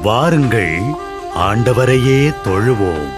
வாருங்கள், ஆண்டவரையே தொழுவோம்.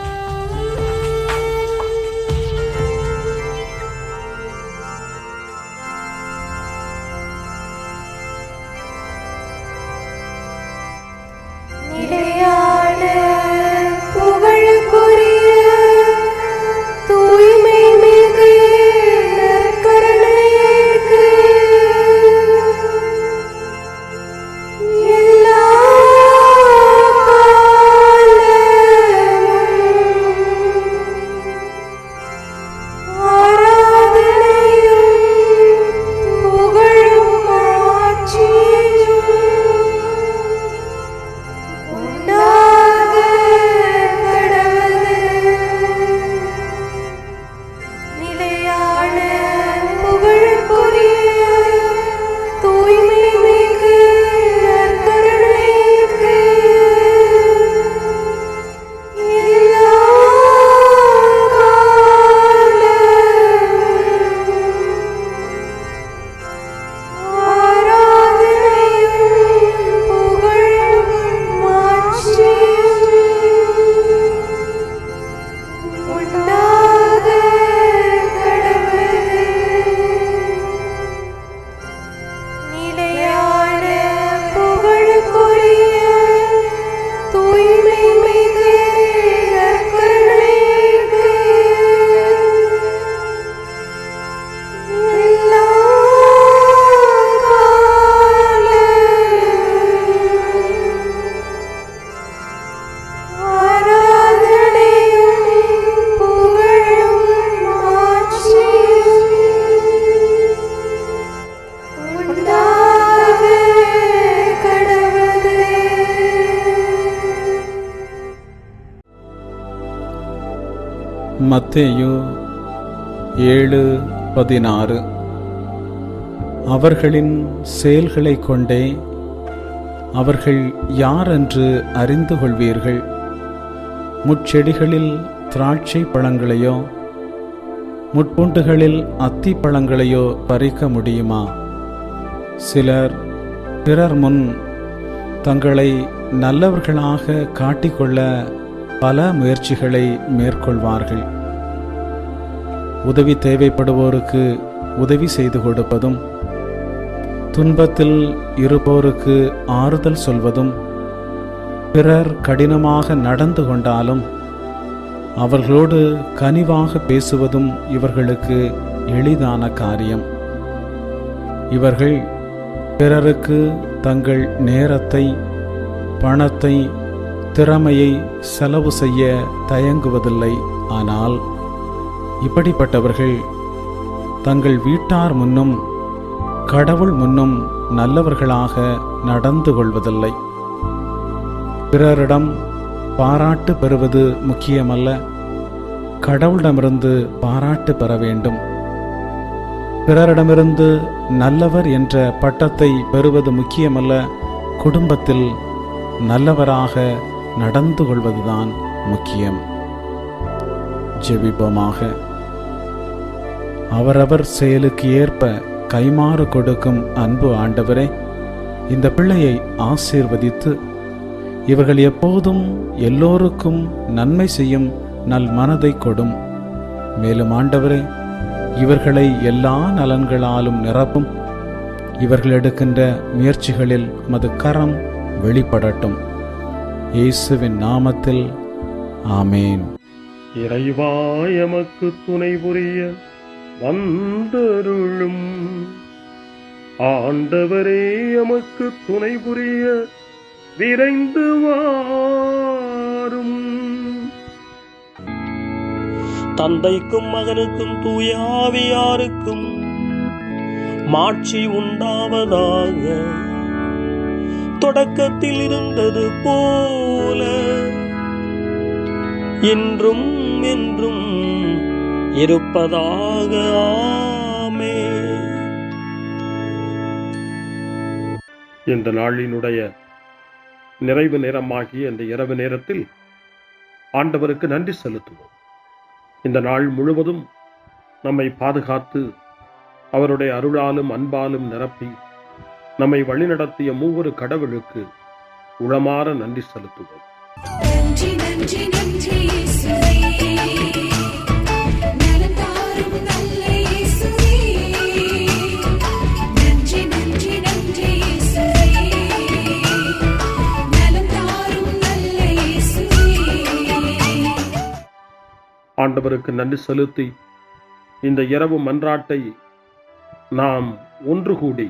மத்தேயு 7:16. அவர்களின் செயல்களை கொண்டே அவர்கள் யார் என்று அறிந்து கொள்வீர்கள். முட்செடிகளில் திராட்சை பழங்களையோ முட்பூண்டுகளில் அத்தி பழங்களையோ பறிக்க முடியுமா? சிலர் பிறர் முன் தங்களை நல்லவர்களாக காட்டிக்கொள்ள பல முயற்சிகளை மேற்கொள்வார்கள். உதவி தேவைப்படுவோருக்கு உதவி செய்து கொடுப்பதும், துன்பத்தில் இருப்போருக்கு ஆறுதல் சொல்வதும், பிறர் கடினமாக நடந்து கொண்டாலும் அவர்களோடு கனிவாக பேசுவதும் இவர்களுக்கு எளிதான காரியம். இவர்கள் பிறருக்கு தங்கள் நேரத்தை, பணத்தை, திறமையை செலவு செய்ய தயங்குவதில்லை. ஆனால் இப்படிப்பட்டவர்கள் தங்கள் வீட்டார் முன்னும் கடவுள் முன்னும் நல்லவர்களாக நடந்து கொள்வதில்லை. பிறரிடம் பாராட்டு பெறுவது முக்கியமல்ல, கடவுளிடமிருந்து பாராட்டு பெற வேண்டும். பிறரிடமிருந்து நல்லவர் என்ற பட்டத்தை பெறுவது முக்கியமல்ல, குடும்பத்தில் நல்லவராக நடந்து கொள்வதுதான் முக்கியம். ஜெபிப்போமாக. அவரவர் செயலுக்கு ஏற்ப கைமாறு கொடுக்கும் அன்பு ஆண்டவரே, இந்த பிள்ளையை ஆசீர்வதித்து இவர்கள் எப்போதும் எல்லோருக்கும் நன்மை செய்யும் நல் மனதை கொடும். மேலும் ஆண்டவரே, இவர்களை எல்லா நலன்களாலும் நிரப்பும். இவர்கள் எடுக்கின்ற முயற்சிகளில் உமது கரம் வெளிப்படட்டும். இயேசுவின் நாமத்தில் ஆமேன். இறைவா எமக்கு துணை புரிய வந்தருளும். ஆண்டவரே எமக்கு துணை புரிய விரைந்து வாரும். தந்தைக்கும் மகனுக்கும் தூய ஆவியாருக்கும் மாட்சி உண்டாவதாக. தொடக்கத்தில் இருந்தது போல இன்றும் என்றும் இருப்பதாக. ஆமென். இந்த நாளினுடைய நிறைவு நேரமாகிய இந்த இரவு நேரத்தில் ஆண்டவருக்கு நன்றி செலுத்துவோம். இந்த நாள் முழுவதும் நம்மை பாதுகாத்து அவருடைய அருளாலும் அன்பாலும் நிரப்பி நம்மை வழிநடத்திய மூவரு கடவுளுக்கு உளமாற நன்றி செலுத்துவோம். நன்றி நன்றி நன்றி இயேசுவே, நலம் தாரும் நல்ல இயேசுவே. நன்றி நன்றி நன்றி இயேசுவே, நலம் தாரும் நல்ல இயேசுவே. ஆண்டவருக்கு நன்றி செலுத்தி இந்த இரவு மன்றாட்டை நாம் ஒன்று கூடி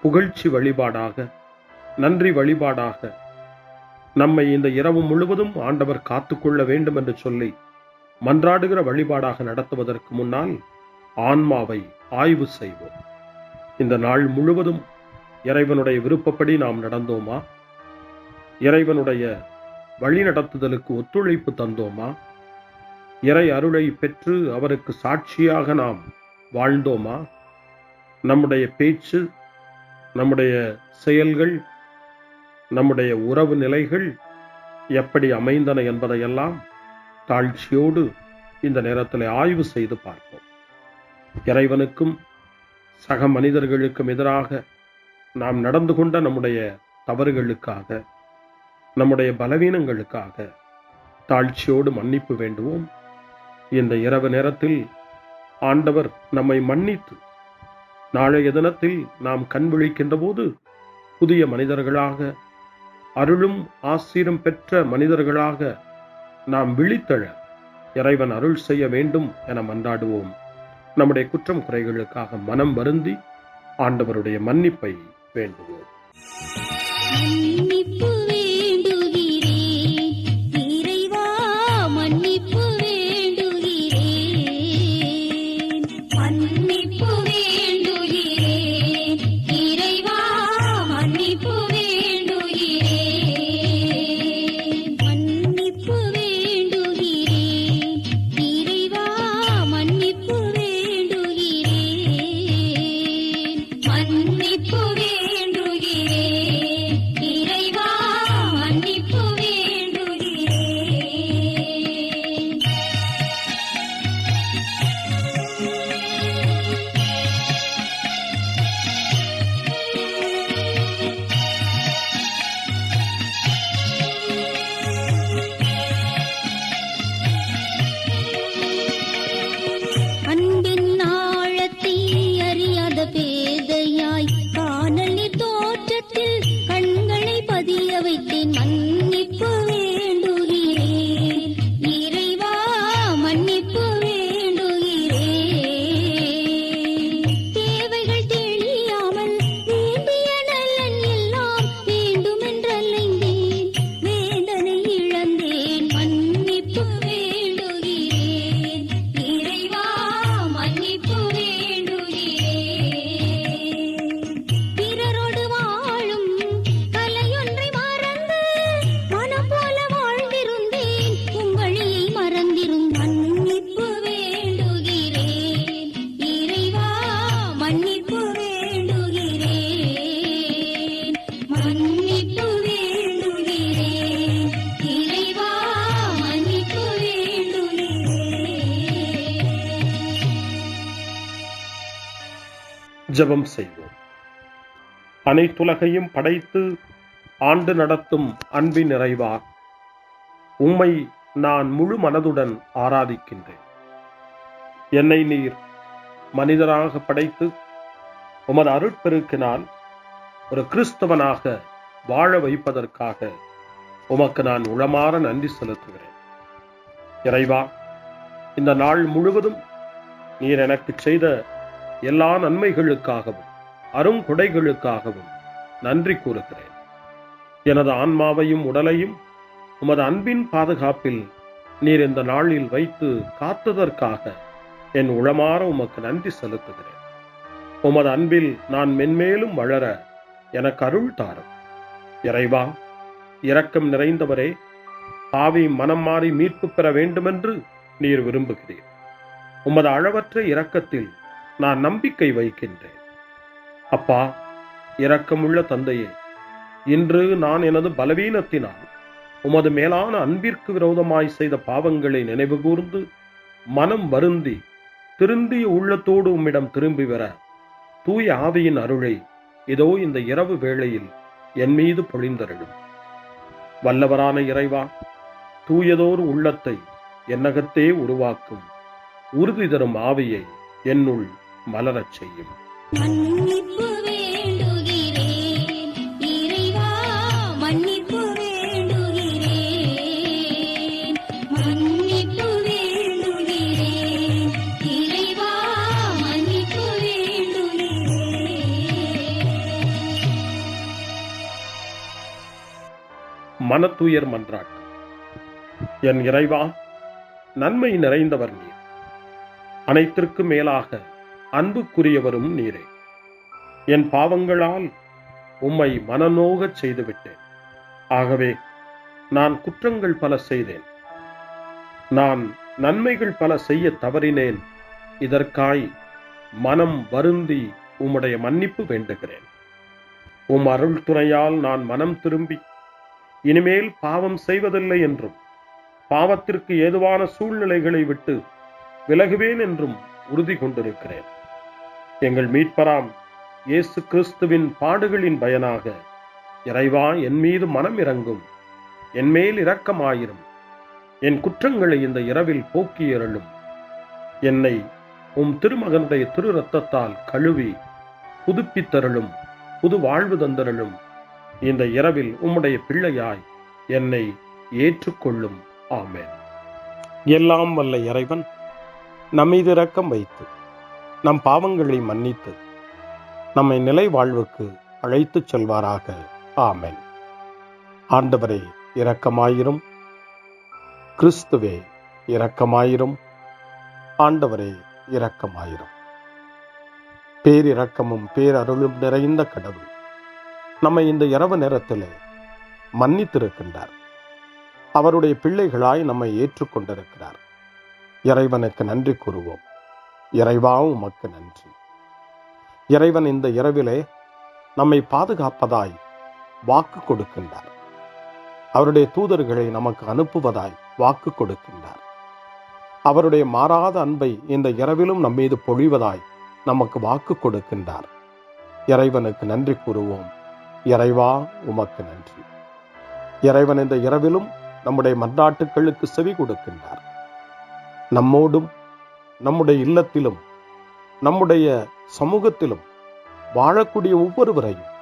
புகழ்ச்சி வழிபாடாக, நன்றி வழிபாடாக நம்மை இந்த இரவு முழுவதும் ஆண்டவர் காத்துக்கொள்ள வேண்டும் என்று சொல்லி மன்றாடுகிற வழிபாடாக நடத்துவதற்கு முன்னால் ஆன்மாவை ஆய்வு செய்வோம். இந்த நாள் முழுவதும் இறைவனுடைய விருப்பப்படி நாம் நடந்தோமா? இறைவனுடைய வழிநடத்துதலுக்கு ஒத்துழைப்பு தந்தோமா? இறை அருளை பெற்று அவருக்கு சாட்சியாக நாம் வாழ்ந்தோமா? நம்முடைய பேச்சு, நம்முடைய செயல்கள், நம்முடைய உறவு நிலைகள் எப்படி அமைந்தன என்பதையெல்லாம் தாழ்ச்சியோடு இந்த நேரத்தில் ஆய்வு செய்து பார்ப்போம். இறைவனுக்கும் சக மனிதர்களுக்கும் எதிராக நாம் நடந்து கொண்ட நம்முடைய தவறுகளுக்காக, நம்முடைய பலவீனங்களுக்காக தாழ்ச்சியோடு மன்னிப்பு வேண்டுவோம். இந்த இரவு நேரத்தில் ஆண்டவர் நம்மை மன்னித்து நாளைய தினத்தில் நாம் கண் விழிக்கின்ற போது புதிய மனிதர்களாக, அருளும் ஆசீரும் பெற்ற மனிதர்களாக நாம் விழித்தெழ இறைவன் அருள் செய்ய வேண்டும் என மன்றாடுவோம். நம்முடைய குற்றம் குறைகளுக்காக மனம் வருந்தி ஆண்டவருடைய மன்னிப்பை வேண்டுவோம். மன்னிப்பு வேண்டுகிறேன் இறைவா, மன்னிப்பு வேண்டுகிறேன். மன்னிப்பு வேண்டுகிறேன் இறைவா, மன்னிப்பு வேண்டுகிறேன். மன்னிப்பு வேண்டுகிறேன் இறைவா, மன்னிப்பு வேண்டுகிறேன். மன்னிப்பு வேண்டுகிறேன் இறைவா, மன்னிப்பு வேண்டுகிறேன். அன்பின் ஆழத்தை அறியாத பேதையாய் காணலின் தோற்றத்தில் கண்களை பதிய வைத்தேன். மன்னிப்பு வேண்டுகிறேன் இறைவா, மன்னிப்பு வேண்டுகிறேன். தேவைகள் தெரியாமல் வேண்டிய நலன் எல்லாம் வேண்டுமென்றலைந்தேன், வேதனை இழந்தேன். மன்னிப்பு வேண்டுகிறேன் இறைவா, மன்னிப்பு வேண்டுகிறேன். பிறரோடு வாழும் கலையொன்றை மறந்து மனம் போல வாழ்ந்திருந்தேன், உங்களியை மறந்திருந்தேன். மன்னிப்பு வேண்டுகிறேன் இறைவா, மன்னிப்பு வேண்டுகிறேன். மன்னிப்பு வேண்டுகிறேன் இறைவா, மன்னிப்பு வேண்டுகிறேன். ஜெபம் செய்வோம். அனைத்துலகையும் படைத்து ஆண்டு நடத்தும் அன்பின் நிறைவா, உம்மை நான் முழு மனதுடன் ஆராதிக்கின்றேன். என்னை நீர் மனிதராக படைத்து உமது அருட்பெருக்கினால் ஒரு கிறிஸ்தவனாக வாழ வைப்பதற்காக உமக்கு நான் உளமாற நன்றி செலுத்துகிறேன். இறைவா, இந்த நாள் முழுவதும் நீர் எனக்கு செய்த எல்லா நன்மைகளுக்காகவும் அருங்கொடைகளுக்காகவும் நன்றி கூறுகிறேன். எனது ஆன்மாவையும் உடலையும் உமது அன்பின் பாதுகாப்பில் நீர் இந்த நாளில் வைத்து காத்ததற்காக என் உளமாற உமக்கு நன்றி செலுத்துகிறேன். உமது அன்பில் நான் மென்மேலும் வளர எனக்கு அருள் தாரும். இறைவா, இரக்கம் நிறைந்தவரே, பாவி மனம் மாறி மீட்பு பெற வேண்டுமென்று நீர் விரும்புகிறீர். உமது அளவற்ற இரக்கத்தில் நான் நம்பிக்கை வைக்கின்றேன். அப்பா, இரக்கமுள்ள தந்தையே, இன்று நான் எனது பலவீனத்தினால் உமது மேலான அன்பிற்கு விரோதமாய் செய்த பாவங்களை நினைவு கூர்ந்து மனம் வருந்தி திருந்திய உள்ளத்தோடு உம்மிடம் திரும்பி வர தூய ஆவியின் அருளை இதோ இந்த இரவு வேளையில் என் மீது பொழிந்தருளும். வல்லவரான இறைவா, தூயதோர் உள்ளத்தை என்னகத்தே உருவாக்கும் உறுதி தரும் ஆவியை என்னுள் மலரச் செய்யும். மன்னிப்பு வேண்டுகிறேன் இறைவா, மன்னிப்பு வேண்டுகிறேன், மன்னிப்பு வேண்டுகிறேன் இறைவா, மன்னிப்பு வேண்டுகிறேன். மனத்துயர் மன்றாட்டு. என் இறைவா, நன்மை நிறைந்தவர் நீர், அனைத்திற்கும் மேலாக அன்புக்குரியவரும் நீரே. என் பாவங்களால் உம்மை மனநோகச் செய்துவிட்டேன். ஆகவே நான் குற்றங்கள் பல செய்தேன். நான் நன்மைகள் பல செய்ய தவறினேன். இதற்காய் மனம் வருந்தி உம்முடைய மன்னிப்பு வேண்டுகிறேன். உம் அருள் துணையால் நான் மனம் திரும்பி இனிமேல் பாவம் செய்வதில்லை என்றும் பாவத்திற்கு ஏதுவான சூழ்நிலைகளை விட்டு விலகுவேன் என்றும் உறுதி கொண்டிருக்கிறேன். எங்கள் மீட்பராம் இயேசு கிறிஸ்துவின் பாடுகளின் பயனாக இறைவா, என் மீது மனம் இறங்கும், என் மேல் இரக்கமாயிரும். என் குற்றங்களை இந்த இரவில் போக்கியருளும். என்னை உம் திருமகனுடைய திரு இரத்தத்தால் கழுவி புதுப்பித்தருளும், புது வாழ்வு தந்தருளும். இந்த இரவில் உம்முடைய பிள்ளையாய் என்னை ஏற்றுக்கொள்ளும். ஆமென். எல்லாம் வல்ல இறைவன் நம்மீது இரக்கம் வைத்து நம் பாவங்களை மன்னித்து நம்மை நிலை வாழ்வுக்கு அழைத்துச் செல்வாராக. ஆமென். ஆண்டவரே இரக்கமாயிரும். கிறிஸ்துவே இரக்கமாயிரும். ஆண்டவரே இரக்கமாயிரும். பேரிரக்கமும் பேரருளும் நிறைந்த கடவுள் நம்மை இந்த இரவு நேரத்திலே மன்னித்திருக்கின்றார். அவருடைய பிள்ளைகளாய் நம்மை ஏற்றுக்கொண்டிருக்கிறார். இறைவனுக்கு நன்றி கூறுவோம். இறைவா, உமக்கு நன்றி. இறைவன் இந்த இரவிலே நம்மை பாதுகாப்பதாய் வாக்கு கொடுக்கின்றார். அவருடைய தூதர்களை நமக்கு அனுப்புவதாய் வாக்கு கொடுக்கின்றார். அவருடைய மாறாத அன்பை இந்த இரவிலும் நம்மீது பொழிவதாய் நமக்கு வாக்கு கொடுக்கின்றார். இறைவனுக்கு நன்றி கூறுவோம். இறைவா, உமக்கு நன்றி. இறைவன் இந்த இரவிலும் நம்முடைய மன்றாட்டுக்களுக்கு செவி கொடுக்கின்றார். நம்மோடும் நம்முடைய இல்லத்திலும் நம்முடைய சமூகத்திலும் வாழக்கூடிய ஒவ்வொருவரையும்,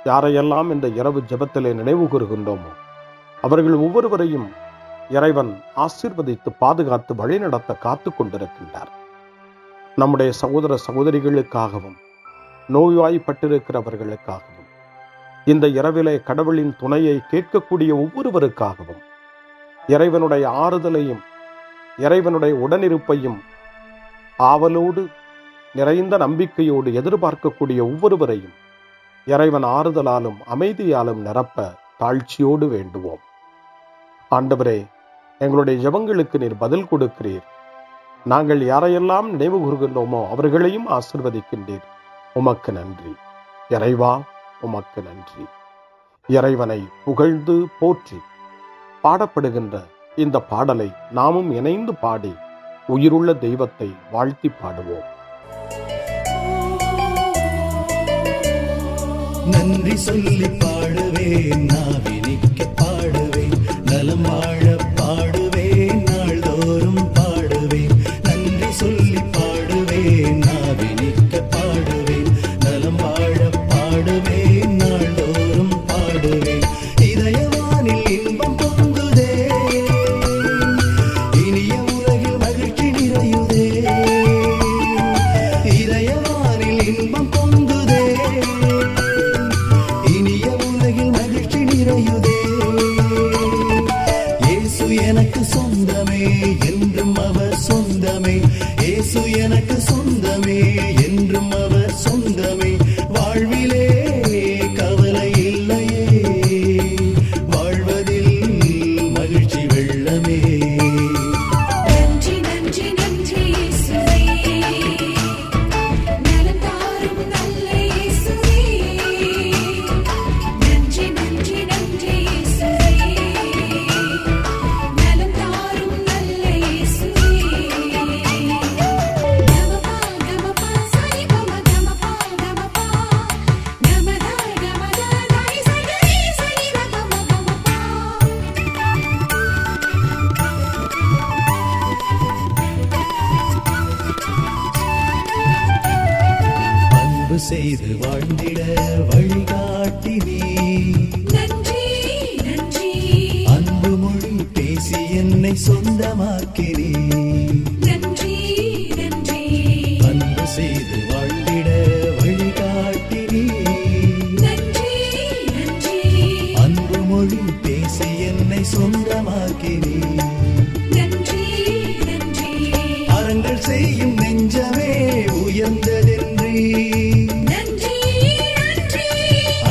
யாரையெல்லாம் இந்த இரவு ஜெபத்திலே நினைவு கூறுகின்றோமோ அவர்கள் ஒவ்வொருவரையும் இறைவன் ஆசீர்வதித்து பாதுகாத்து வழிநடத்த காத்து கொண்டிருக்கின்றார். நம்முடைய சகோதர சகோதரிகளுக்காகவும் நோய்வாய்ப்பட்டிருக்கிறவர்களுக்காகவும் இந்த இரவிலே கடவுளின் துணையை கேட்கக்கூடிய ஒவ்வொருவருக்காகவும் இறைவனுடைய ஆறுதலையும் இறைவனுடைய உடனிருப்பையும் ஆவலோடு நிறைந்த நம்பிக்கையோடு எதிர்பார்க்கக்கூடிய ஒவ்வொருவரையும் இறைவன் ஆறுதலாலும் அமைதியாலும் நிரப்ப தாழ்ச்சியோடு வேண்டுவோம். ஆண்டவரே, எங்களுடைய ஜெபங்களுக்கு நீர் பதில் கொடுக்கிறீர். நாங்கள் யாரையெல்லாம் நினைவு கூறுகின்றோமோ அவர்களையும் ஆசீர்வதிக்கின்றீர். உமக்கு நன்றி. இறைவா, உமக்கு நன்றி. இறைவனை புகழ்ந்து போற்றி பாடப்படுகின்ற இந்த பாடலை நாமும் இணைந்து பாடி உயிருள்ள தெய்வத்தை வாழ்த்தி பாடுவோம். நன்றி சொல்லி பாடுவேன், நாவினிக்க பாடுவேன், நலம் வாழ பாடுவேன், நாள்தோறும் பாடுவேன். நன்றி சொல்லி பாடுவேன், நாவினிக்க பாடுவேன், நலம் வாழ பாடுவேன், நாள்தோறும் பாடுவேன். இதயவானில் இன்பம் பொங்குதே, இனிய உலகில் மகிழ்ச்சி நிறையுதே. இதயவானில் இன்பம் பொங்குதே, இனிய உலகில் மகிழ்ச்சி நிறையுதே. இயேசு எனக்கு சொந்தமே, என்றும் அவர் சொந்தமே. இயேசு எனக்கு சொந்தமே, என்றும் அவர் சொந்தமே. வாழ்விலே கவலை இல்லையே, வாழ்வதில் மகிழ்ச்சி வெள்ளமே. நன்றி நன்றி நன்றி இயேசுவே, நலம் தாரும் நல்ல இயேசுவே. நன்றி நன்றி நன்றி இயேசுவே, நலம் தாரும் நல்ல இயேசுவே. கமபா கமபா சா என்னை சொந்தமாக்கினீர். நன்றி நன்றி அன்பு செய்து வாழ்ந்திட வழிகாட்டினீர். நன்றி நன்றி அன்பு மொழி பேசி என்னை சொந்தமாக்கினீர். நன்றி நன்றி அறங்கள் செய்யும் நெஞ்சமே உயர்ந்ததென்றி நன்றி நன்றி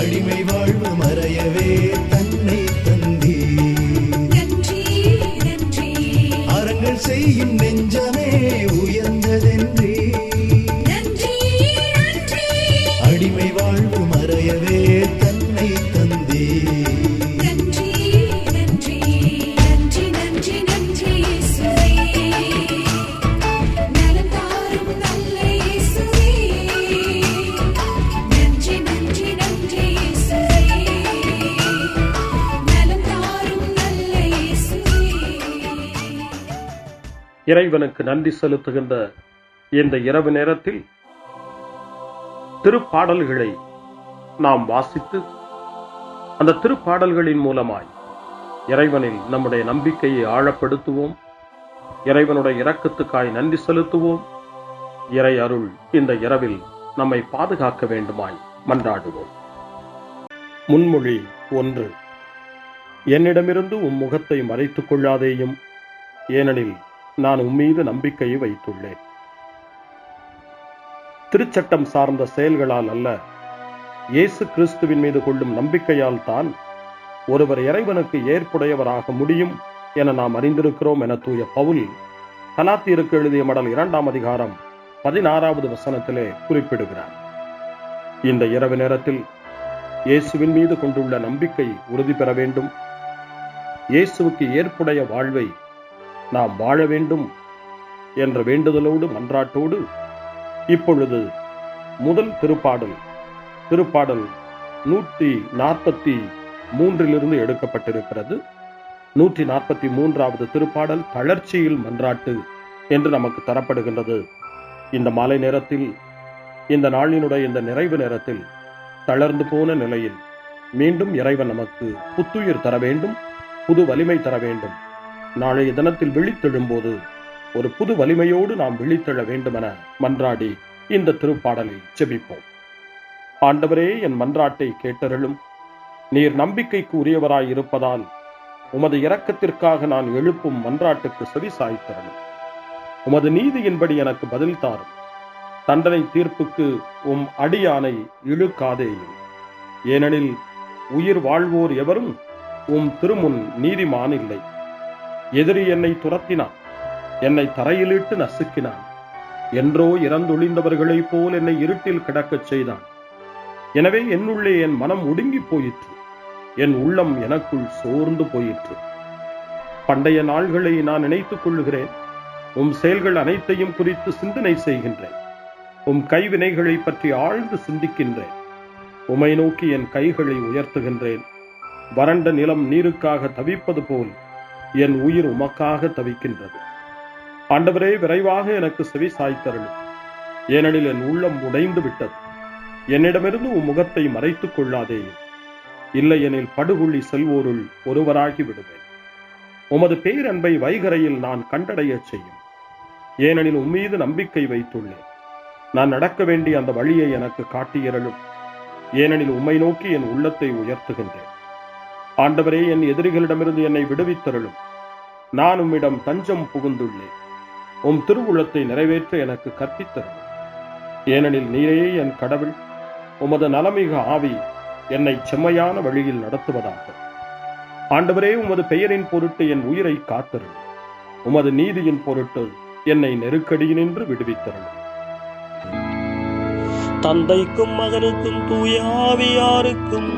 அடிமை வாழ்வு மறையவே தன்னை தந்தீர். நன்றி நன்றி அறங்கள் செய்யும் நெஞ்சமே உயர்ந்ததென்றி நன்றி நன்றி அடிமை வாழ்வு மறையவே தன்னை தந்தீர். நன்றி நன்றி நன்றி நன்றி நன்றி இயேசுவே நலம் தாரும் நல்ல இயேசுவே நன்றி நன்றி நன்றி இயேசுவே நலம் தாரும் நல்ல இயேசுவே. இறைவனுக்கு நன்றி செலுத்துகின்ற இந்த இரவு நேரத்தில் திருப்பாடல்களை நாம் வாசித்து அந்த திருப்பாடல்களின் மூலமாய் இறைவனில் நம்முடைய நம்பிக்கையை ஆழப்படுத்துவோம். இறைவனுடைய இரக்கத்துக்காய் நன்றி செலுத்துவோம். இறை அருள் இந்த இரவில் நம்மை பாதுகாக்க வேண்டுமாய் மன்றாடுவோம். முன்மொழி 1. என்னிடமிருந்து உம் முகத்தை மறைத்துக் கொள்ளாதேயும், ஏனெனில் நான் உம்மீது நம்பிக்கையை வைத்துள்ளேன். திருச்சட்டம் சார்ந்த செயல்களால் அல்ல, இயேசு கிறிஸ்துவின் மீது கொள்ளும் நம்பிக்கையால் தான் ஒருவர் இறைவனுக்கு ஏற்புடையவராக முடியும் என நாம் அறிந்திருக்கிறோம் என தூய பவுல் கலாத்தியருக்கு எழுதிய மடல் 2ஆம் அதிகாரம் 16வது வசனத்திலே குறிப்பிடுகிறார். இந்த இரவு நேரத்தில் இயேசுவின் மீது கொண்டுள்ள நம்பிக்கை உறுதி பெற வேண்டும். இயேசுவுக்கு ஏற்புடைய வாழ்வை நாம் வாழ வேண்டும் என்ற வேண்டுதலோடு மன்றாட்டோடு இப்பொழுது முதல் திருப்பாடல் 143 எடுக்கப்பட்டிருக்கிறது. 143வது திருப்பாடல் தளர்ச்சியில் மன்றாட்டு என்று நமக்கு தரப்படுகின்றது. இந்த மாலை நேரத்தில், இந்த நாளினுடைய இந்த நிறைவு நேரத்தில் தளர்ந்து போன நிலையில் மீண்டும் இறைவன் நமக்கு புத்துயிர் தர வேண்டும், புது வலிமை தர வேண்டும். நாளைய தினத்தில் விழித்தெழும்போது ஒரு புது வலிமையோடு நாம் விழித்தெழ வேண்டும் என மன்றாடி இந்த திருப்பாடலை ஜெபிப்போம். ஆண்டவரே, என் மன்றாட்டை கேட்டருளும். நீர் நம்பிக்கைக்கு உரியவராய் இருப்பதால் உமது இரக்கத்திற்காக நான் எழுப்பும் மன்றாட்டுக்கு செவி சாய்த்தருளும். உமது நீதியின்படி எனக்கு பதில் தாரும். தண்டனை தீர்ப்புக்கு உம் அடியானை இழுக்காதேயும். ஏனெனில் உயிர் வாழ்வோர் எவரும் உம் திருமுன் நீதிமான் இல்லை. எதிரி என்னை துரத்தினான், என்னை தரையிலிட்டு நசுக்கினான். என்றோ இறந்தொழிந்தவர்களைப் போல் என்னை இருட்டில் கிடக்கச் செய்தான். எனவே என்னுள்ளே என் மனம் ஒடுங்கி போயிற்று, என் உள்ளம் எனக்குள் சோர்ந்து போயிற்று. பண்டைய நாள்களை நான் நினைத்துக் கொள்ளுகிறேன். உம் செயல்கள் அனைத்தையும் குறித்து சிந்தனை செய்கின்றேன். உம் கைவினைகளை பற்றி ஆழ்ந்து சிந்திக்கின்றேன். உமை நோக்கி என் கைகளை உயர்த்துகின்றேன். வறண்ட நிலம் நீருக்காக தவிப்பது போல் என் உயிர் உமக்காக தவிக்கின்றது. ஆண்டவரே, விரைவாக எனக்கு செவி சாய்த்தருளும். ஏனெனில் என் உள்ளம் உடைந்து விட்டது. என்னிடமிருந்து உம் முகத்தை மறைத்துக் கொள்ளாதேயும். இல்லையெனில் படுகுழி செல்வோருள் ஒருவராகி விடுவேன். உமது பேரன்பை வைகரையில் நான் கண்டடையச் செய்யும். ஏனெனில் உம்மீது நம்பிக்கை வைத்துள்ளேன். நான் நடக்க வேண்டிய அந்த வழியை எனக்கு காட்டியருளும். ஏனெனில் உம்மை நோக்கி என் உள்ளத்தை உயர்த்துகின்றேன். ஆண்டவரே, என் எதிரிகளிடமிருந்து என்னை விடுவித்தருளும். நான் உம்மிடம் தஞ்சம் புகுந்துள்ளேன். உம் திருவுள்ளத்தை நிறைவேற்ற எனக்கு கற்பித்தருளும். ஏனெனில் நீரே என் கடவுள். உமது நலமிகு ஆவி என்னை செம்மையான வழியில் நடத்துவதாக. ஆண்டவரே, உமது பெயரின் பொருட்டு என் உயிரை காத்தருளும். உமது நீதியின் பொருட்டு என்னை நெருக்கடியினின்று விடுவித்தருளும். தந்தைக்கும் மகனுக்கும் தூய ஆவியாருக்கும்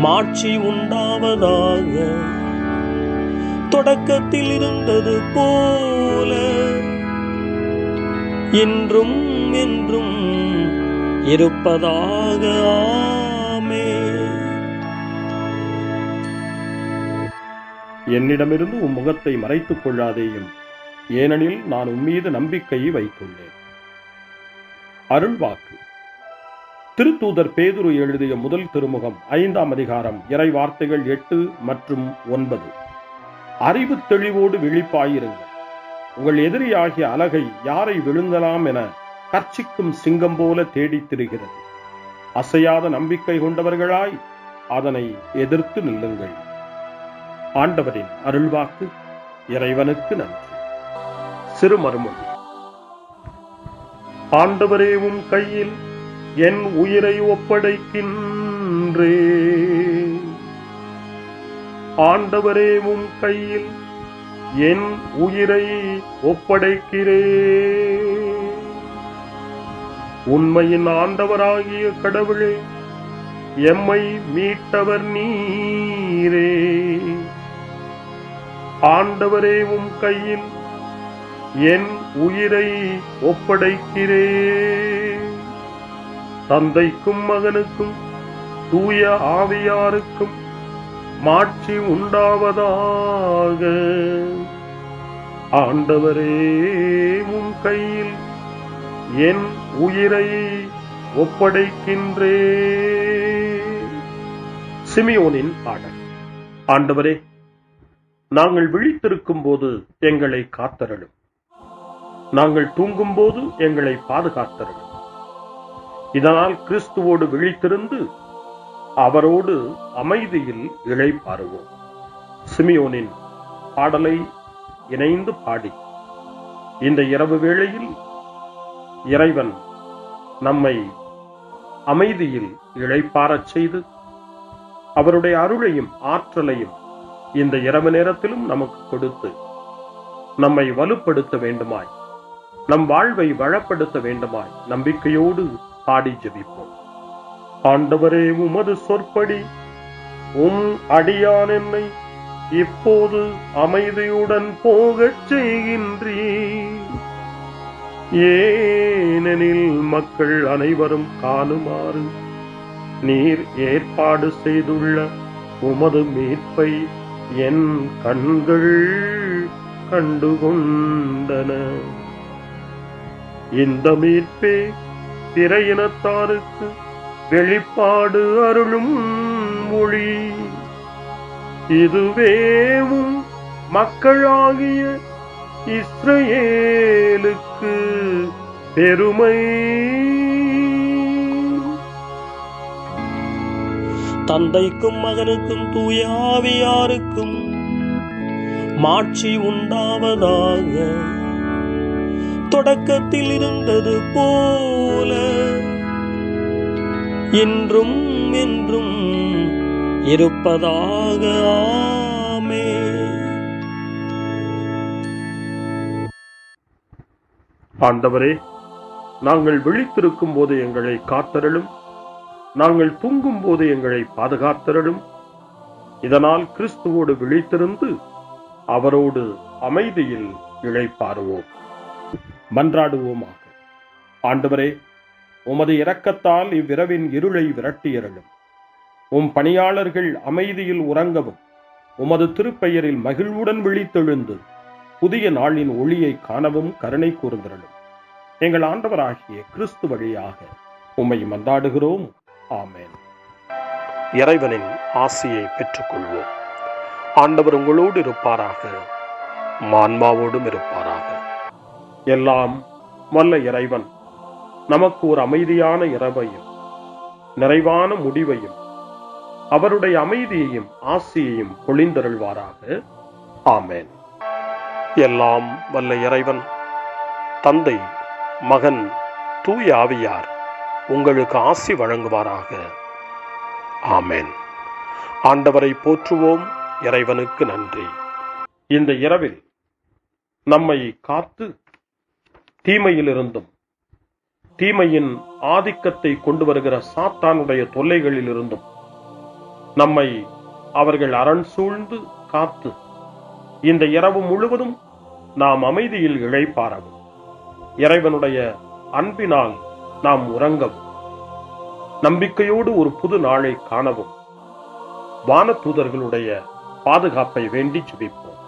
மாட்சி உண்டாவதாக. தொடக்கத்தில் இருந்தது போல இன்றும் என்றும் இருப்பதாக. ஆமென். என்னிடமிருந்து உம் முகத்தை மறைத்துக் கொள்ளாதேயும். ஏனெனில் நான் உம்மீது நம்பிக்கையை வைத்துள்ளேன். அருள்வாக்கு. திருத்தூதர் பேதுரு எழுதிய முதல் திருமுகம் 5ஆம் அதிகாரம் இறை வார்த்தைகள் 8 மற்றும் 9. அறிவு தெளிவோடு விழிப்பாயிருங்கள். உங்கள் எதிரியாகிய அலகை யாரை விழுங்கலாம் என கர்ச்சிக்கும் சிங்கம் போல தேடித் திரிகிறது. அசையாத நம்பிக்கை கொண்டவர்களாய் அதனை எதிர்த்து நில்லுங்கள். ஆண்டவரின் அருள்வாக்கு. இறைவனுக்கு நன்றி. சிறுமறுமொழி. ஆண்டவரே, உம் கையில் என் உயிரை ஒப்படைக்கின்றேன். ஆண்டவரே, உம் கையில் என் உயிரை ஒப்படைக்கிறேன். உண்மையின் ஆண்டவராகிய கடவுளே, எம்மை மீட்டவர் நீரே. ஆண்டவரே, உம் கையில் என் உயிரை ஒப்படைக்கிறேன். தந்தைக்கும் மகனுக்கும் தூய ஆவியாருக்கும் மாட்சி உண்டாவதாக. ஆண்டவரே, உம் கையில் என் உயிரை ஒப்படைக்கின்றேன். சிமியோனின் பாடல். ஆண்டவரே, நாங்கள் விழித்திருக்கும் போது எங்களை காத்தருளும். நாங்கள் தூங்கும் போது எங்களை பாதுகாத்தருளும். இதனால் கிறிஸ்துவோடு விழித்திருந்து அவரோடு அமைதியில் இளைப்பாறுவோம். சிமியோனின் பாடலை இணைந்து பாடி இந்த இரவு வேளையில் இறைவன் நம்மை அமைதியில் இளைப்பாறச் செய்து அவருடைய அருளையும் ஆற்றலையும் இந்த இரவு நேரத்திலும் நமக்கு கொடுத்து நம்மை வலுப்படுத்த வேண்டுமாய், நம் வாழ்வை வளப்படுத்த வேண்டுமாய் நம்பிக்கையோடு பாடி ஜெபிப்போம். ஆண்டவரே, உமது சொற்படி உம் அடியான் என்னை இப்போது அமைதியுடன் போகச் செய்கின்றீர். ஏனெனில் மக்கள் அனைவரும் காணுமாறு நீர் ஏற்பாடு செய்துள்ள உமது மீட்பை என் கண்கள் கண்டுகொண்டன. இந்த மீட்பே பிற இனத்தாருக்கு வெளிப்பாடு அருளும் மொழி. இதுவேவும் மக்களாகிய இஸ்ரவேலுக்கு பெருமை. தந்தைக்கும் மகனுக்கும் தூய ஆவியாருக்கும் மாட்சி உண்டாவதாக. தொடக்கத்தில் இருந்தது போல இன்றும் என்றும் இருப்பதாக. ஆமென். ஆண்டவரே, நாங்கள் விழித்திருக்கும் போது எங்களை காத்தருளும். நாங்கள் தூங்கும் போது எங்களை பாதுகாத்தருளும். இதனால் கிறிஸ்துவோடு விழித்திருந்து அவரோடு அமைதியில் இளைப்பாறுவோம். மன்றாடுவோமாக. ஆண்டவரே, உமது இரக்கத்தால் இவ்விரவின் இருளை விரட்டியருளும். உம் பணியாளர்கள் அமைதியில் உறங்கவும் உமது திருப்பெயரில் மகிழ்வுடன் விழித்தெழுந்து புதிய நாளின் ஒளியை காணவும் கருணை கூர்ந்தருளும். எங்கள் ஆண்டவராகிய கிறிஸ்து வழியாக உம்மை மன்றாடுகிறோம். ஆமென். இறைவனின் ஆசியை பெற்றுக்கொள்வோம். ஆண்டவர் உங்களோடு இருப்பாராக, ஆன்மாவோடும் இருப்பாராக. எல்லாம் வல்ல இறைவன் நமக்கு ஒரு அமைதியான இரவையும் நிறைவான முடிவையும் அவருடைய அமைதியையும் ஆசியையும் பொழிந்தருள்வாராக. ஆமென். எல்லாம் வல்ல இறைவன் தந்தை, மகன், தூய ஆவியார் உங்களுக்கு ஆசி வழங்குவாராக. ஆமென். ஆண்டவரை போற்றுவோம். இறைவனுக்கு நன்றி. இந்த இரவில் நம்மை காத்து தீமையிலிருந்தும் தீமையின் ஆதிக்கத்தை கொண்டு வருகிற சாத்தானுடைய தொல்லைகளிலிருந்தும் நம்மை அவர்கள் அரண் சூழ்ந்து காத்து இந்த இரவு முழுவதும் நாம் அமைதியில் இளைப்பாறவும், இறைவனுடைய அன்பினால் நாம் உறங்கவும், நம்பிக்கையோடு ஒரு புது நாளை காணவும் வானதூதர்களுடைய பாதுகாப்பை வேண்டி ஜெபிப்போம்.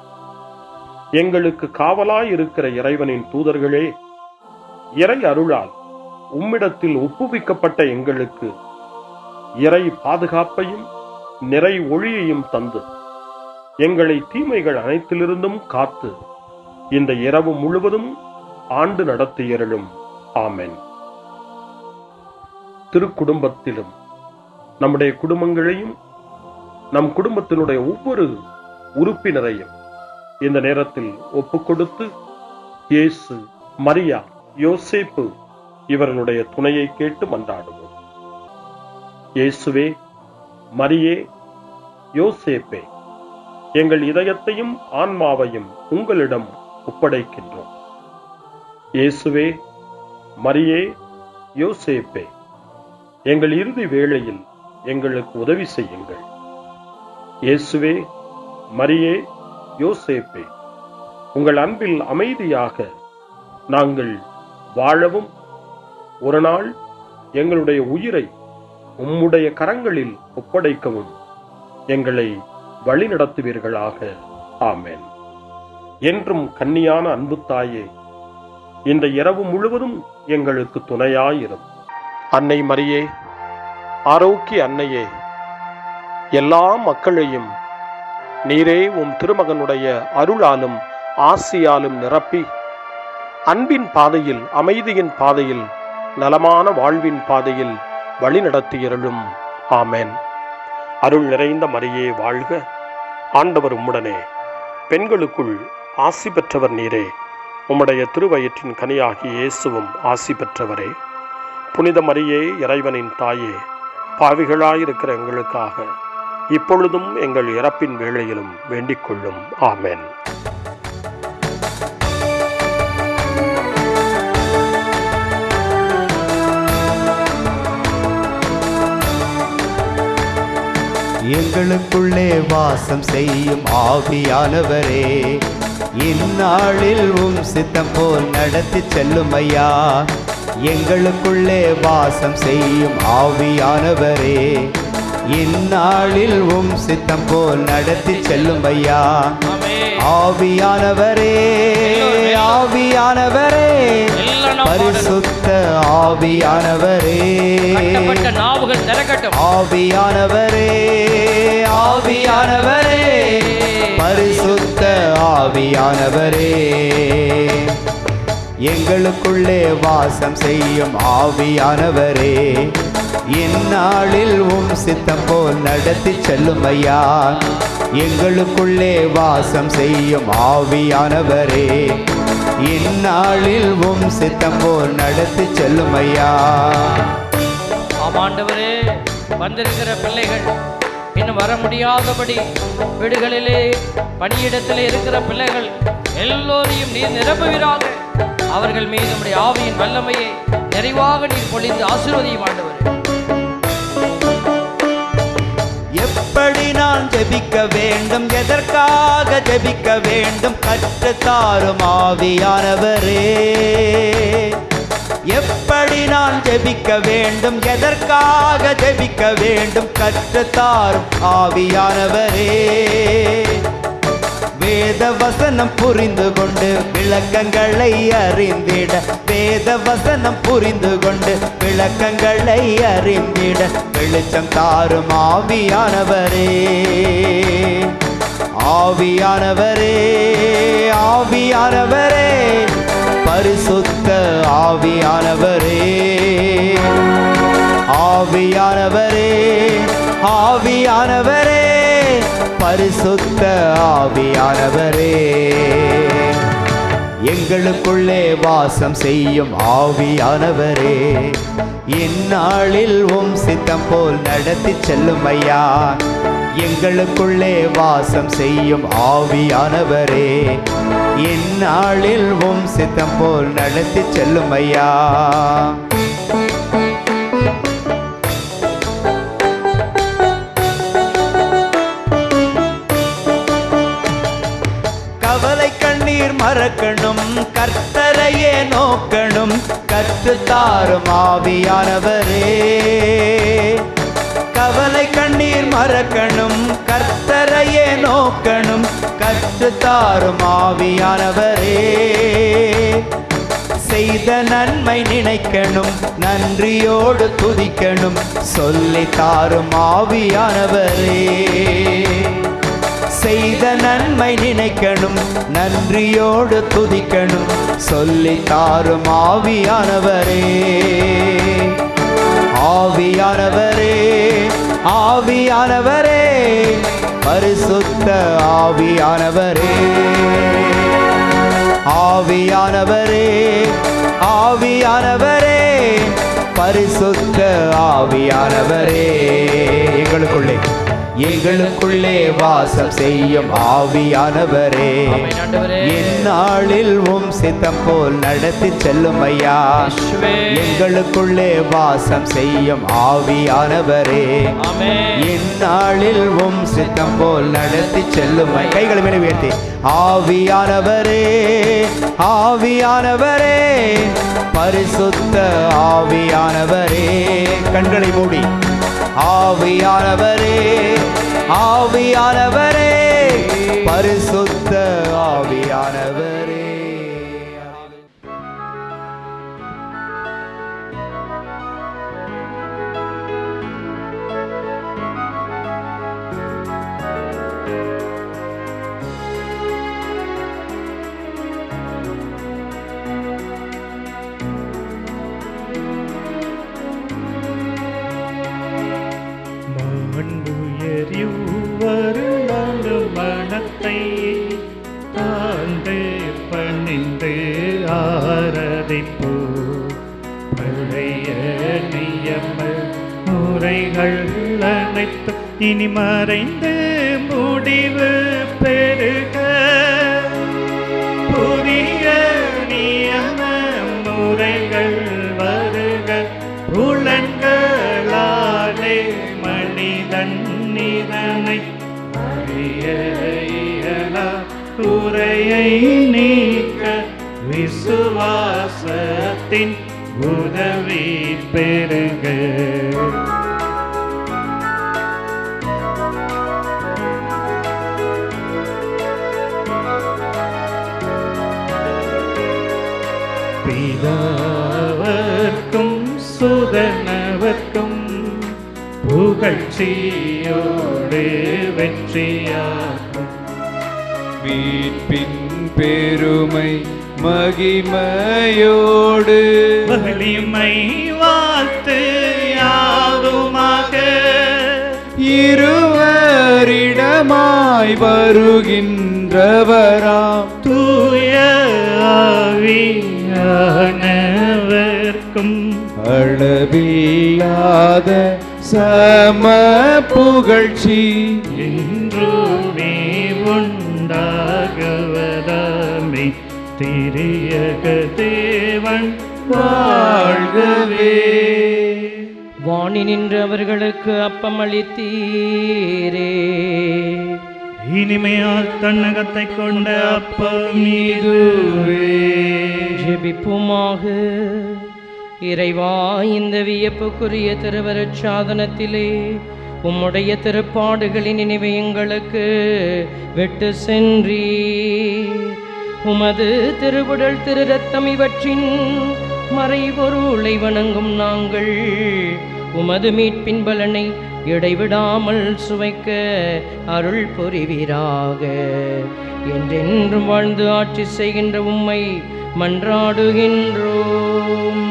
எங்களுக்கு காவலாய் இருக்கிற இறைவனின் தூதர்களே, இறை அருளால் உம்மிடத்தில் ஒப்புவிக்கப்பட்ட எங்களுக்கு இறை பாதுகாப்பையும் நிறை ஒளியையும் தந்து எங்களை தீமைகள் அனைத்திலிருந்தும் காத்து இந்த இரவு முழுவதும் ஆண்டு நடத்தியருளும். ஆமென். திருக்குடும்பத்திலும் நம்முடைய குடும்பங்களையும் நம் குடும்பத்தினுடைய ஒவ்வொரு உறுப்பினரையும் இந்த நேரத்தில் ஒப்புக்கொடுத்து இயேசு, மரியா, யோசேப்பு இவர்களுடைய துணையை கேட்டு மன்றாடுவோம். இயேசுவே, மரியே, யோசேப்பே, எங்கள் இதயத்தையும் ஆன்மாவையும் உங்களிடம் ஒப்படைக்கின்றோம். இயேசுவே, மரியே, யோசேப்பே, எங்கள் இறுதி வேளையில் எங்களுக்கு உதவி செய்யுங்கள். இயேசுவே, மரியே, யோசேப்பே, உங்கள் அன்பில் அமைதியாக நாங்கள் வாழவும் ஒரு நாள் எங்களுடைய உயிரை உம்முடைய கரங்களில் ஒப்படைக்கவும் எங்களை வழிநடத்துவீர்களாக. ஆமென். என்றும் கன்னியான அன்பு தாயே, இந்த இரவு முழுவதும் எங்களுக்கு துணையாயிரும். அன்னை மரியே, ஆரோக்கிய அன்னையே, எல்லா மக்களையும் நீரே உம் திருமகனுடைய அருளாலும் ஆசியாலும் நிரப்பி அன்பின் பாதையில், அமைதியின் பாதையில், நலமான வாழ்வின் பாதையில் வழிநடத்தியருளும். ஆமென். அருள் நிறைந்த மரியே வாழ்க, ஆண்டவர் உம்முடனே, பெண்களுக்குள் ஆசி பெற்றவர் நீரே, உம்முடைய திருவயிற்றின் கனியாகிய இயேசுவும் ஆசி பெற்றவரே. புனித மரியே, இறைவனின் தாயே, பாவிகளாயிருக்கிற எங்களுக்காக இப்பொழுதும் எங்கள் இறப்பின் வேளையிலும் வேண்டிக் கொள்ளும். ஆமென். எங்களுக்குள்ளே வாசம் செய்யும் ஆவியானவரே, இந்நாளில் உம் சித்தம் போல் நடத்தி செல்லும் ஐயா. எங்களுக்குள்ளே வாசம் செய்யும் ஆவியானவரே, இந்நாளில் உம் சித்தம் போல் நடத்தி செல்லும் ஐயா. ஆவியானவரே, ஆவியானவரே, பரிசுத்த ஆவியானவரே, ஆவியானவரே, ஆவியானவரே, பரிசுத்த ஆவியானவரே, எங்களுக்குள்ளே வாசம் செய்யும் ஆவியானவரே, இந்நாளில் உம் சித்தம் போல் நடத்தி செல்லும் ஐயா. எங்களுக்குள்ளே வாசம் செய்யும் ஆவியானவரே, இந்நாளில் உம் சித்தம் போல் நடத்தி செல்லும் ஐயா. ஆமாண்டவரே, வந்திருக்கிற பிள்ளைகள் இன்னும் வர முடியாதபடி வீடுகளிலே, பணியிடத்திலே இருக்கிற பிள்ளைகள் எல்லோரையும் நீர் நிரப்புவீராக. அவர்கள் மீது நம்முடைய ஆவியின் வல்லமையை நிறைவாக நீர் பொழிந்து ஆசீர்வதியும் ஆண்டவரே. எப்படி நான் ஜெபிக்க வேண்டும், எதற்காக ஜெபிக்க வேண்டும், கற்றுத்தாரும் ஆவியானவரே. எப்படி நான் ஜெபிக்க வேண்டும், எதற்காக ஜெபிக்க வேண்டும், கற்றுத்தாரும் ஆவியானவரே. வேத வசனம் புரிந்து கொண்டு விளக்கங்களை அறிந்திட, வேத வசனம் புரிந்து கொண்டு விளக்கங்களை அறிந்திட வெளிச்சம் தாரும் ஆவியானவரே. ஆவியானவரே, ஆவியானவரே, பரிசுத்த ஆவியானவரே, ஆவியானவரே, ஆவியானவரே, பரிசுத்த ஆவியானவரே, எங்களுக்குள்ளே வாசம் செய்யும் ஆவியானவரே, இந்நாளில் உம் சித்தம் போல் நடத்தி செல்லும் ஐயா. எங்களுக்குள்ளே வாசம் செய்யும் ஆவியானவரே, இந்நாளில் உம் சித்தம் போல் நடத்தி செல்லும் ஐயா. கவலை கண்ணீர் மறக்கணும், கர்த்தரையே நோக்கணும், கற்றுத்தாரும் ஆவியானவரே. கவலை கண்ணீர் மறக்கணும், கர்த்தரையே நோக்கணும், கற்றுத்தாரும் ஆவியானவரே. செய்த நன்மை நினைக்கணும், நன்றியோடு துதிக்கணும், சொல்லி தாரும் ஆவியானவரே. செய்த நினைக்கணும், நன்றியோடு துதிக்கணும், சொல்லி தாரும் ஆவியானவரே. ஆவியானவரே, ஆவியானவரே, பரிசுத்த ஆவியானவரே. ஆவியானவரே, ஆவியானவரே, பரிசுத்த ஆவியானவரே. எங்களுக்குள்ளே வாசம் செய்யும் ஆவியானவரே, எந்நாளில் உம் சித்தம் போல் நடத்தி செல்லும் ஐயா. எங்களுக்குள்ளே வாசம் செய்யும் ஆவியானவரே, எந்நாளில் உம் சித்தம் போல் நடத்தி செல்லும். கைகளை மேலே உயர்த்தி, ஆவியானவரே, ஆவியானவரே, பரிசுத்த ஆவியானவரே. கண்களை மூடி, ஆவியானவரே, ஆவியானவரே, பரிசுத்த ஆவியானவரே. மனத்தை தாழ்ந்து பணிந்து ஆராதிப்போ. பழைய நியம முறைகள் அனைத்து இனி மறைந்து முடிவு பெருக. புதிய நியம முறைகள் வருக. புலன்களாலே மனிதன் இதனை குறையை நீக்க விசுவாசத்தின் உதவி பெருக. பிதாவர்க்கும் சுதனவர்க்கும் புகழ்ச்சியோடு வெற்றியாகும். மீட்பின் பெருமை மகிமையோடு வலிமை வாழ்த்து யாதுமாக. இருவரிடமாய் வருகின்றவராம் தூய ஆவியானவர்க்கும் அளவில்லாத சம புகழ்ச்சி என்றுமே உண்டாகுவதாமே. திரியக தேவன் வாழ்கவே. வாணி நின்று அவர்களுக்கு அப்பம் அளித்தீரே. இனிமையால் தன்னகத்தை கொண்ட அப்பம் இதுவே. ஜெபிப்புமாக. இறைவா, இந்த வியப்புக்குரிய திருவருட் சாதனத்திலே உம்முடைய திருப்பாடுகளின் நினைவை எங்களுக்கு விட்டு சென்றீர். உமது திருவுடல் திரு ரத்தம் இவற்றின் மறைபொருளை வணங்கும் நாங்கள் உமது மீட்பின் பலனை இடைவிடாமல் சுவைக்க அருள் புரிவீராக. என்றென்றும் வாழ்ந்து ஆட்சி செய்கின்ற உம்மை மன்றாடுகின்றோம்.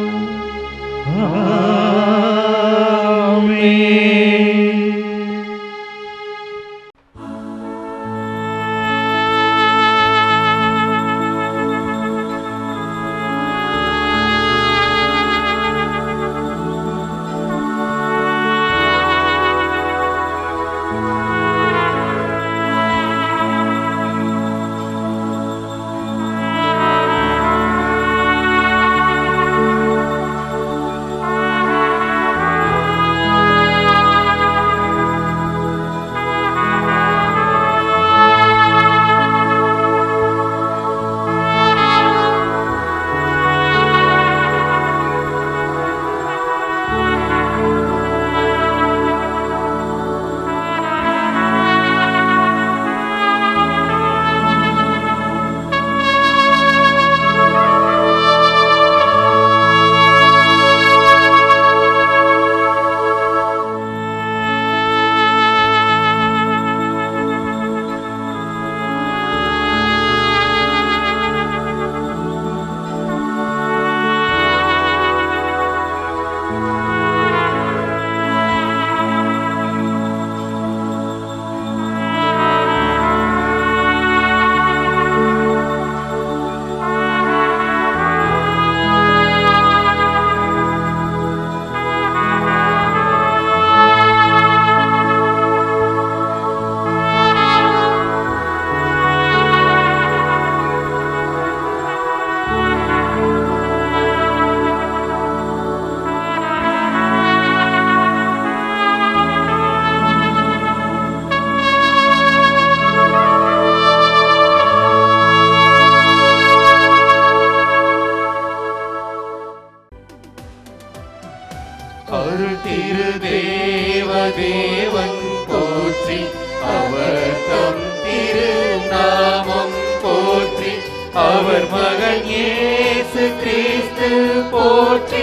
அவர் மகன் இயேசு கிறிஸ்து போற்றி,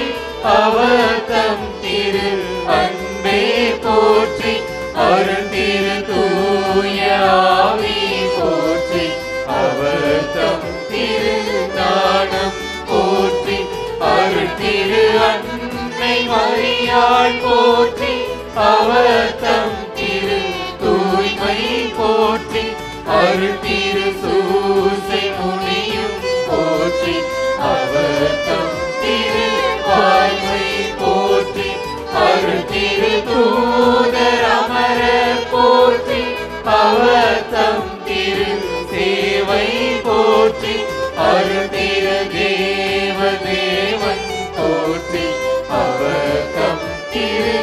அவர் தம் திரு அன்பே போற்றி, அருள் திரு தூய ஆவி போற்றி, அவர் தம் திரு ஞானம் போற்றி, அருள் திரு அன்னை மரியாள் போற்றி, அவர் தம் திரு தூய்மை போற்றி, அருள் திரு சூசை முனியும் போற்றி, அவர் தம் திரு வாய்மை போற்றி, அருள் திரு தூதர் அமரர் போற்றி, அவர் தம் திரு சேவை போற்றி, அருள் திரு தேவ தேவன் போற்றி, அவர் தம் திரு